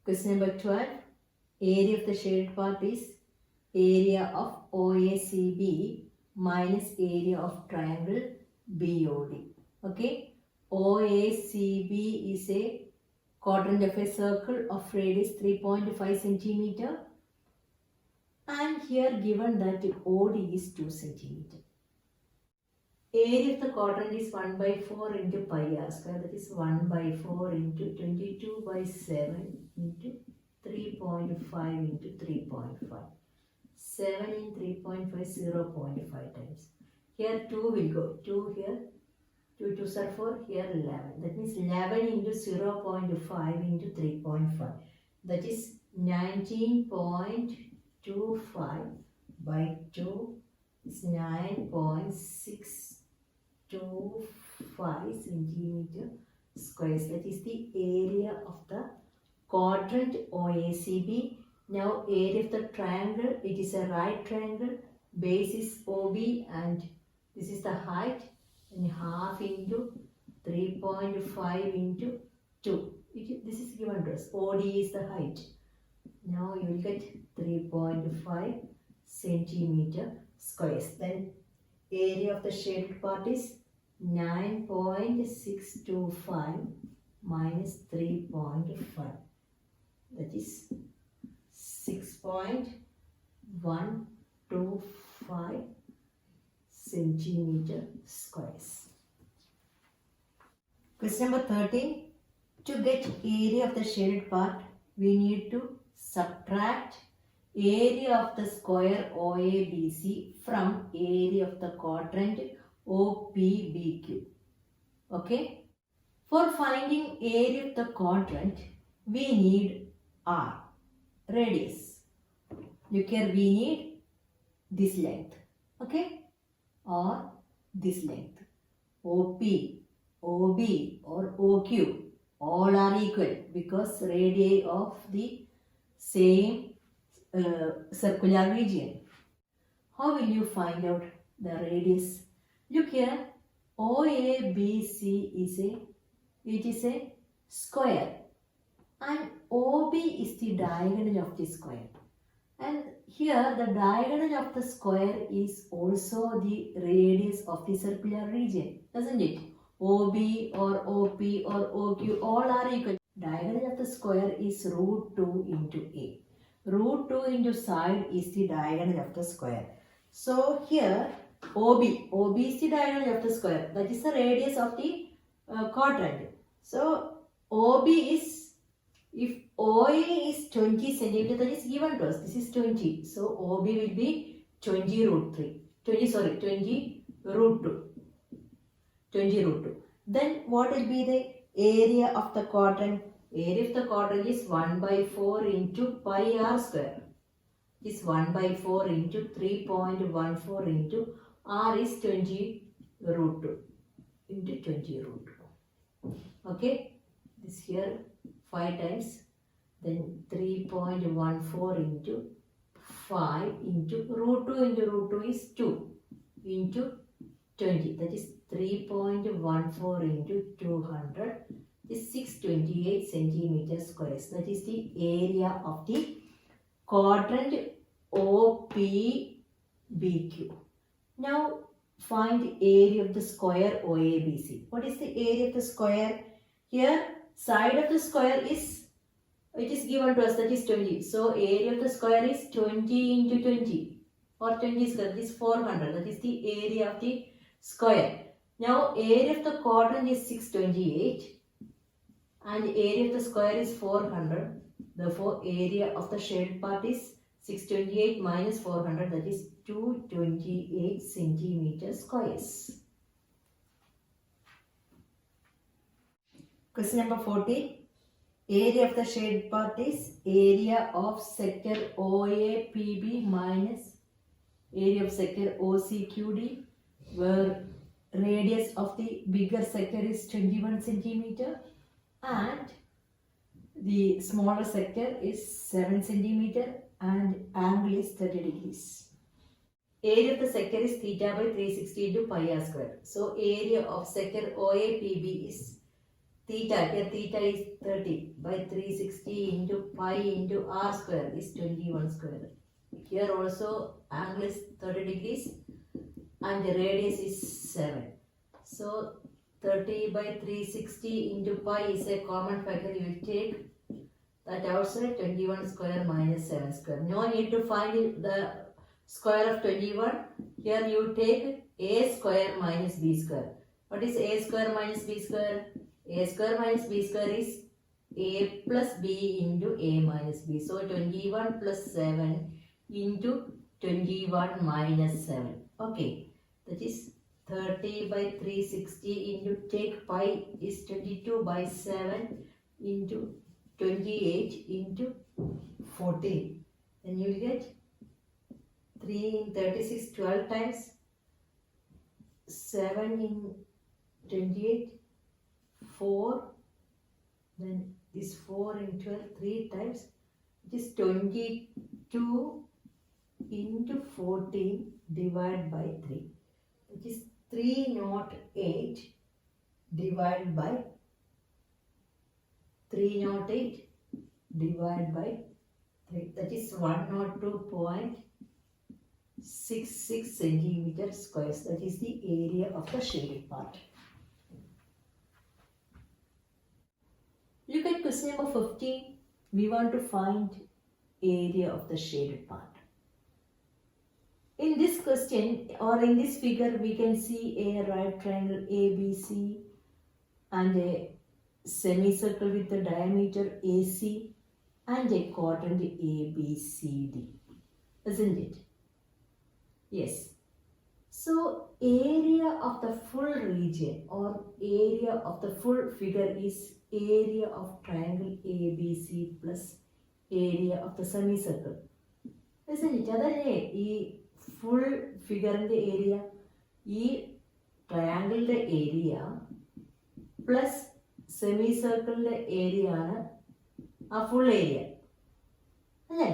Question number 12. Area of the shaded part is area of OACB minus area of triangle BOD. Okay. OACB is a quadrant of a circle of radius 3.5 centimeter, and here given that OD is 2 centimeter. Area of the quadrant is 1 by 4 into pi r square, that is 1 by 4 into 22 by 7 into 3.5 into 3.5. 7 in 3.5, 0.5 times. Here 2 will go, 2 here, 2 2s are 4, here 11. That means 11 into 0.5 into 3.5. That is 19.25 by 2 is 9.625 centimeter squares. That is the area of the quadrant OACB. Now area of the triangle, it is a right triangle, base is OB and this is the height, and half into 3.5 into 2. This is given to us. OD is the height. Now you will get 3.5 centimeter squares. Then area of the shaded part is 9.625 minus 3.5. That is 6.125 centimeter squares. Question number 13. To get area of the shaded part, we need to subtract area of the square OABC from area of the quadrant OPBQ. Okay. For finding area of the quadrant, we need R, radius. Look here, we need this length. Okay. Or this length. OP, OB or OQ, all are equal because radii of the same circular region. How will you find out the radius? Look here, OABC is a square and OB is the diagonal of the square. And here the diagonal of the square is also the radius of the circular region, doesn't it? OB or OP or OQ all are equal. Diagonal of the square is root 2 into A. Root 2 into side is the diagonal of the square. So here OB is the diagonal of the square. That is the radius of the quadrant. So OB is, if OA is 20 centimeter, that is given to us. This is 20. So OB will be 20 root 2. 20 root 2. Then what will be the area of the quadrant? Area of the quadrant is 1 by 4 into pi r square. Is 1 by 4 into 3.14 into r is 20 root 2 into 20 root 2. Okay, this here 5 times, then 3.14 into 5 into root 2 is 2 into 20. That is 3.14 into 200 is 628 centimeter squares. That is the area of the quadrant OPBQ. Now find area of the square OABC. What is the area of the square? Here side of the square is, it is given to us, that is 20. So area of the square is 20 into 20 or 20 square, that is 400. That is the area of the square. Now area of the quadrant is 628 and area of the square is 400. Therefore area of the shaded part is 628 minus 400, that is 228 centimeter squares. Question number 14. Area of the shaded part is area of sector OAPB minus area of sector OCQD, where radius of the bigger sector is 21 centimeter and the smaller sector is 7 centimeter and angle is 30 degrees. Area of the sector is theta by 360 into pi r square. So area of sector OAPB is theta, here theta is 30 by 360 into pi into r square is 21 square. Here also angle is 30 degrees and the radius is 7. So 30 by 360 into pi is a common factor. You will take that outside, 21 square minus 7 square. No need to find the square of 21. Here you take a square minus b square. What is a square minus b square? A square minus b square is a plus b into a minus b. So 21 plus 7 into 21 minus 7. Okay, that is 30 by 360 into, take pi is 22 by 7 into 28 into 14. Then you will get 3 in 36, 12 times 7 in 28, 4, then this 4 in 12, 3 times, it is 22 into 14 divided by 3, which is 308 divided by 308 divided by 3, that is 102.66 centimeter squares. That is the area of the shaded part. Look at question number 15. We want to find area of the shaded part. In this question or in this figure, we can see a right triangle ABC and a semicircle with the diameter AC and a quadrant ABCD, isn't it? Yes. So area of the full region or area of the full figure is area of triangle ABC plus area of the semicircle, isn't it? അതല്ലേ ഈ full ഫിഗറിൻ്റെ area, ഈ ട്രയാങ്കിളിൻ്റെ area plus semi സർക്കിളിൻ്റെ area ആണ് ആ full area, അല്ലേ?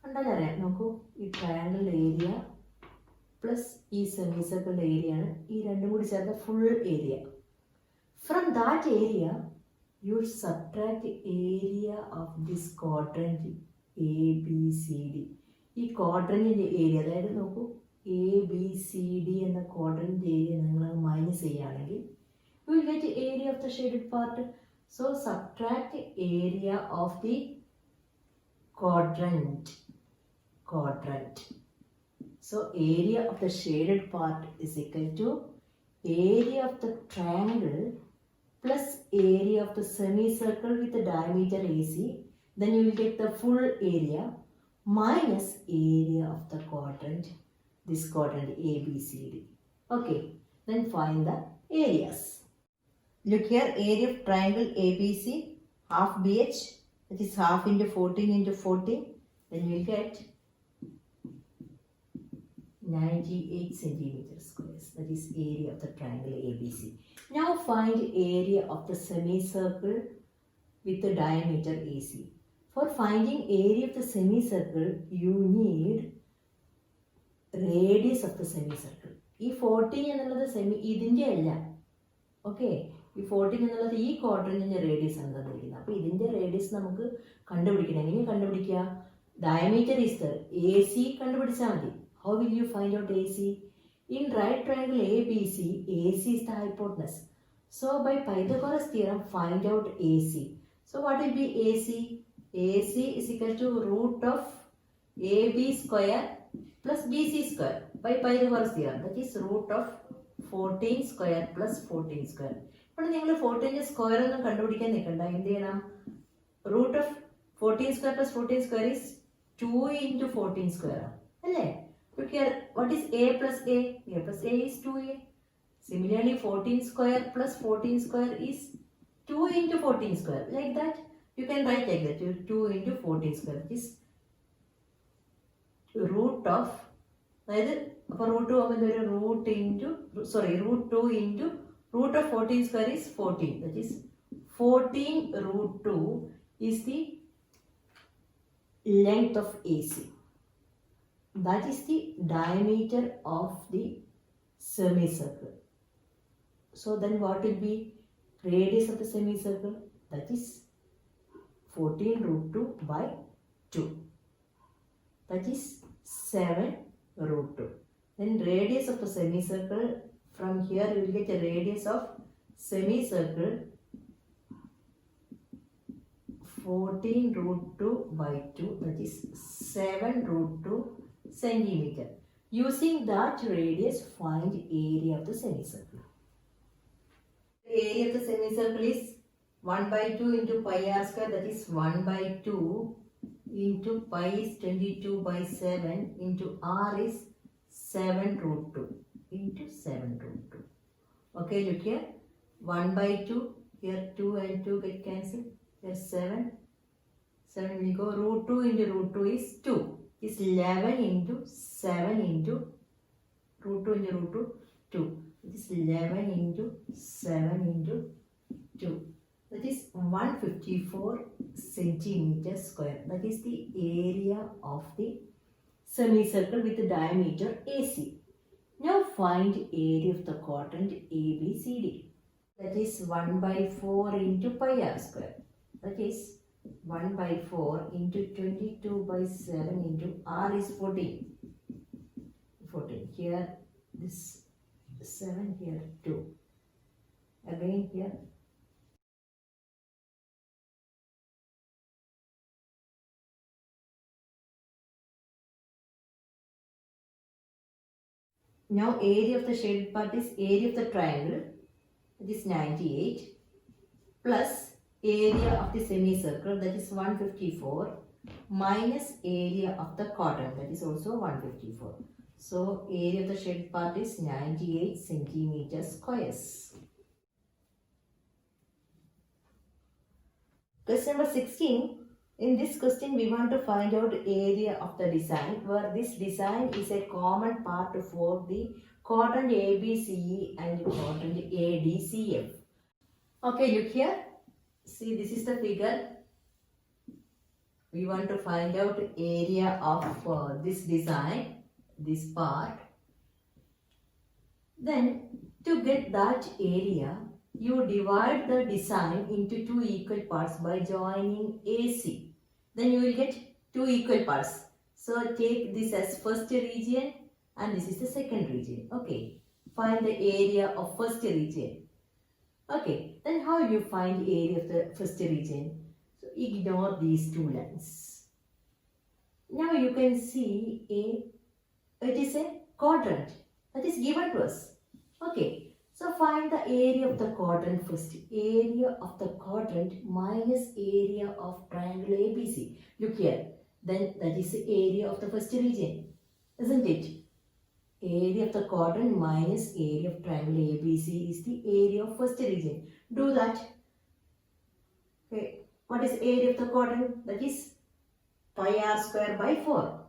കണ്ടാലറിയാം. നോക്കൂ, ഈ ട്രയാങ്കിളിൻ്റെ area plus ഈ സെമി സർക്കിളിൻ്റെ ഏരിയ ആണ്, ഈ രണ്ടും കൂടി ചേർന്ന full area. From that area, you subtract area of this quadrant ABCD. ഈ ക്വാഡ്രൻറ്റിൻ്റെ ഏരിയ, അതായത് നോക്കൂ, ABCD എന്ന ക്വാഡ്രൻറ്റിൻ്റെ ഏരിയ നിങ്ങൾ മൈനസ് ചെയ്യുകയാണെങ്കിൽ you will get area of the shaded part. So subtract area of the quadrant. So area of the shaded part is equal to area of the triangle plus area of the semicircle with the diameter AC, then you will get the full area minus area of the quadrant, this quadrant ABCD. Okay, then find the areas. Look here, area of triangle ABC, half BH, that is half into 14 into 14, then you will get 98 centimeter squares. That is area of the triangle ABC. Now find area of the semicircle with the diameter AC. For finding area of the semicircle, you need radius of the semicircle. ഈ 14 എന്നുള്ളത് ഇതിൻ്റെ അല്ല, okay. ഈ 14 എന്നുള്ളത് ഈ ക്വാഡ്രൻറ്റിൻ്റെ radius ആണ് തന്നിരിക്കുന്നത്. അപ്പോൾ ഇതിൻ്റെ റേഡിയസ് നമുക്ക് കണ്ടുപിടിക്കണം. എങ്ങനെയാണ് കണ്ടുപിടിക്കുക? ഡയമീറ്റർ ഈസ് ദ AC കണ്ടുപിടിച്ചാൽ മതി. How will you find out AC? In right triangle ABC, AC is the hypotenuse. So by Pythagoras theorem, find out AC. So what will be AC? AC is equal to root of AB square plus BC square by Pythagoras theorem. That is root of 14 square plus 14 square. അപ്പോൾ നിങ്ങൾ 14 square ഒന്നും കണ്ടുപിടിക്കാൻ നിൽക്കണ്ട. എന്ത് ചെയ്യണം? Root of 14 square plus 14 square is 2 into 14 square, അല്ലേ? Look here, what is A plus A? A plus A is 2A. Similarly, 14 square plus 14 square is 2 into 14 square. Like that, you can write like that. 2 into 14 square is root of, അതായത് അപ്പോൾ root പോകുമ്പോൾ ഒരു root two into root of 14 square is 14. That is 14 root 2 is the length of AC. That is the diameter of the semicircle. So then what will be radius of the semicircle, that is 14 root 2 by 2. That is 7 root 2. Then radius of the semicircle, from here you will get a radius of semicircle 14 root 2 by 2, that is 7 root 2 centimeter. Using that radius, find area of the semicircle. The area of the semicircle is 1 by 2 into pi r square, that is 1 by 2 into pi is 22 by 7 into r is 7 root 2 into 7 root 2. Okay, look here. 1 by 2, here 2 and 2 get cancelled. Here 7. 7 will go. Root 2 into root 2 is 2. Is 11 into 7 into root 2 into root 2, 2. It is 11 into 7 into 2. That is 154 centimeters square. That is the area of the semicircle with the diameter AC. Now find area of the quadrant ABCD. That is 1 by 4 into pi r square. That is 1 by 4 into 22 by 7 into r is 14. 14. Here this 7, here 2. Again here. Now area of the shaded part is area of the triangle, that is 98, plus area of the semicircle, that is 154, minus area of the quadrant, that is also 154. So area of the shaded part is 98 centimeters squares. Question number 16. In this question, we want to find out area of the design, where this design is a common part for the quadrant ABCE and quadrant ADCF. Okay, look here. See, this is the figure. We want to find out area of this design, this part. Then, to get that area, you divide the design into two equal parts by joining AC. Then you will get two equal parts. So take this as first region and this is the second region. Okay. Find the area of first region. Okay. Then how will you find area of the first region? So ignore these two lines. Now you can see it is a quadrant that is given to us. Okay. So find the area of the quadrant first. Area of the quadrant minus area of triangle ABC. Look here. Then that is the area of the first region. Isn't it? Area of the quadrant minus area of triangle ABC is the area of first region. Do that. Okay. What is area of the quadrant? That is pi r square by 4.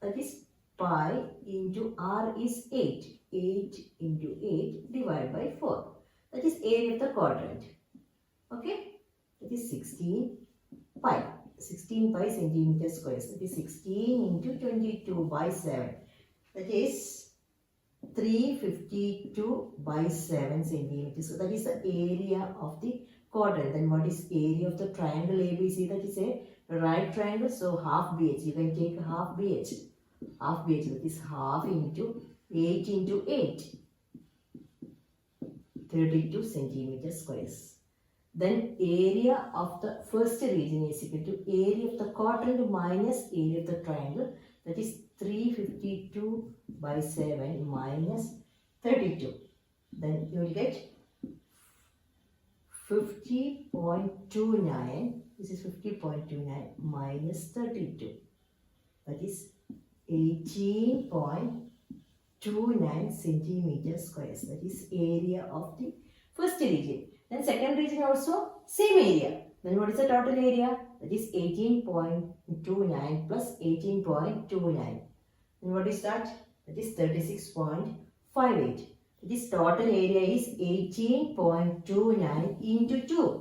That is pi into r is 8. 8 into 8 divided by 4. That is area of the quadrant. Okay. That is 16 pi. 16 pi centimeters squares. That is 16 into 22 by 7. That is 352 by 7 centimeters. So that is the area of the quadrant. Then what is area of the triangle ABC? That is a right triangle. So half BH. You can take half BH. Half BH. That is half into 8 into 8. 32 centimeters squares. Then area of the first region is equal to area of the quadrant minus area of the triangle. That is 352 by 7 minus 32. Then you will get 50.29. This is 50.29 minus 32. That is 18.29 centimeters squares. That is area of the first region. Then second region also same area. Then what is the total area? That is 18.29 plus 18.29. And what is that? That is 36.58. This total area is 18.29 into 2.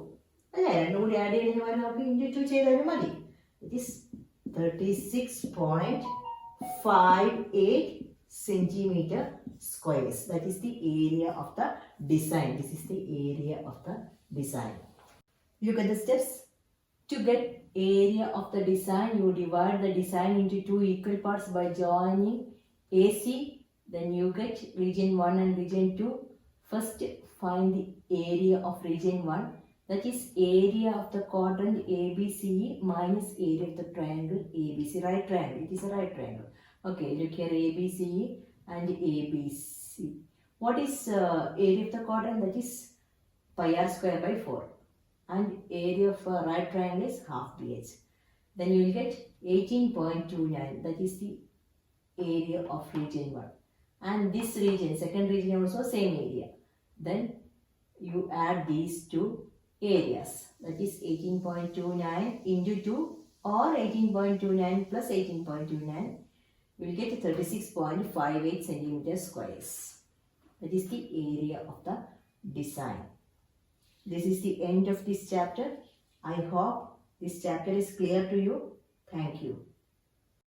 അല്ലേ രണ്ടും കൂടി add ചെയ്യുന്നതിന് നമുക്ക് into 2 ചെയ്താലും മതി. It is 36.58 centimeter squares. That is the area of the design. This is the area of the design. Look at the steps. To get area of the design, you divide the design into two equal parts by joining AC. Then you get region 1 and region 2. First, find the area of region 1. That is area of the quadrant ABCE minus area of the triangle ABC. Right triangle. It is a right triangle. Okay, look here, ABCE and ABC. What is area of the quadrant? That is pi r square by 4. And area of a right triangle is half BH. Then you will get 18.29. That is the area of region 1. And this region, second region also same area. Then you add these two areas. That is 18.29 into 2 or 18.29 plus 18.29. We will get 36.58 centimeter squares. That is the area of the design. This is the end of this chapter. I hope this chapter is clear to you. Thank you.